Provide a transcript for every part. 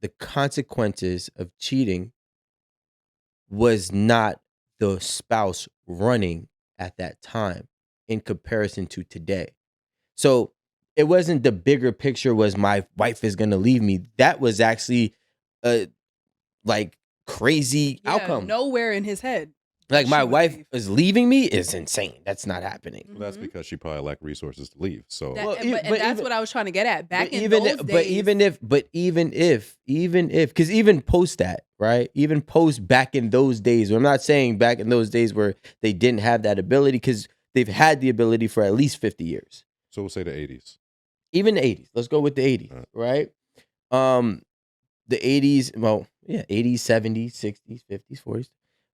the consequences of cheating was not the spouse running at that time in comparison to today. So it wasn't the bigger picture was my wife is gonna leave me. That was actually a like crazy Yeah, outcome. nowhere in his head. Like that my she would wife leave. is leaving me is insane. That's not happening. Well, that's Mhm. because she probably lacked resources to leave. So That, Well, and, but, and but that's even what I was trying to get at. Back but in even those but days, even if because even post that, right? Even post back in those days, I'm not saying back in those days where they didn't have that ability, because they've had the ability for at least 50 years. so we'll say the 80s. Even the 80s. Let's go with the 80s, right? The 80s, well, yeah, 80s, 70s, 60s, 50s, 40s.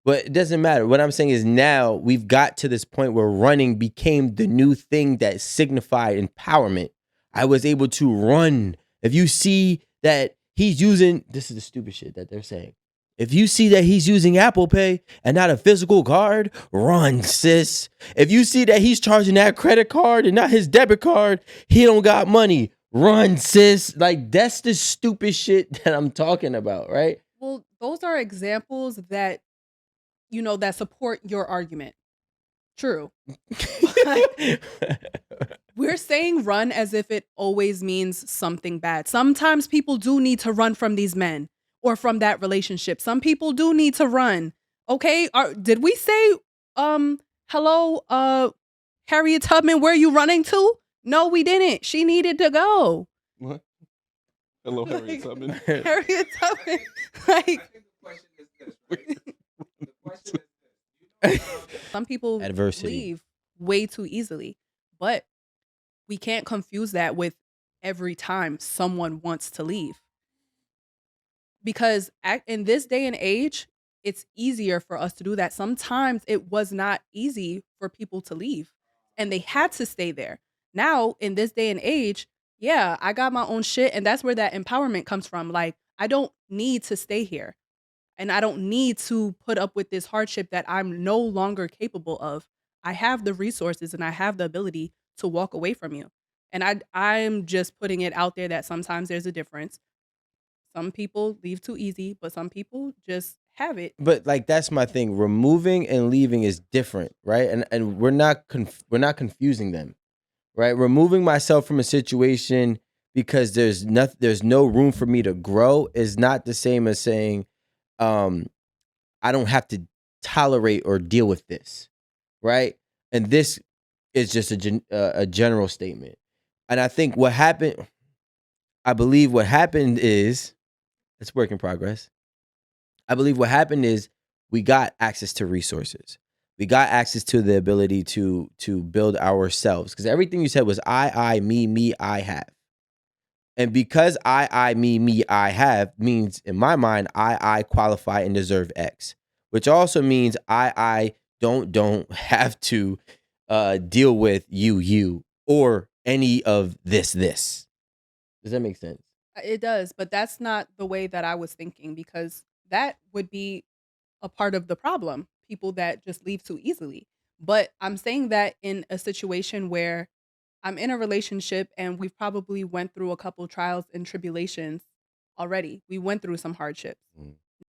But it doesn't matter. What I'm saying is now we've got to this point where running became the new thing that signified empowerment. I was able to run. If you see that he's using, this is the stupid shit that they're saying. If you see that he's using Apple Pay and not a physical card, run, sis. If you see that he's charging that credit card and not his debit card, he don't got money. Run, sis. Like, that's the stupid shit that I'm talking about, right? well, those are examples that that support your argument. True. We're saying run as if it always means something bad. Sometimes people do need to run from these men or from that relationship. Some people do need to run. Okay? Did we say hello Harriet Tubman, where are you running to? No, we didn't. She needed to go. What? Hello, Harriet Tubman. Harriet Tubman. Like, some people Adversity. leave way too easily, but we can't confuse that with every time someone wants to leave. Because in this day and age, it's easier for us to do that. Sometimes it was not easy for people to leave and they had to stay there. Now, in this day and age, yeah, I got my own shit. And that's where that empowerment comes from. Like, I don't need to stay here and I don't need to put up with this hardship that I'm no longer capable of. I have the resources and I have the ability to walk away from you. And I'm just putting it out there that sometimes there's a difference. Some people leave too easy, but some people just have it. But like, that's my thing. Removing and leaving is different, right? And we're not confusing them, right? Removing myself from a situation because there's no room for me to grow is not the same as saying I don't have to tolerate or deal with this, right? And this is just a general statement. And I think I believe what happened is, it's work in progress. I believe what happened is we got access to resources. We got access to the ability to build ourselves. Because everything you said was I, me, I have. And because I, me, I have means in my mind, I qualify and deserve X. Which also means I don't have to deal with you or any of this. Does that make sense? It does, but that's not the way that I was thinking, because that would be a part of the problem. People that just leave too easily. But I'm saying that in a situation where I'm in a relationship and we've probably went through a couple trials and tribulations already. We went through some hardships. Mm.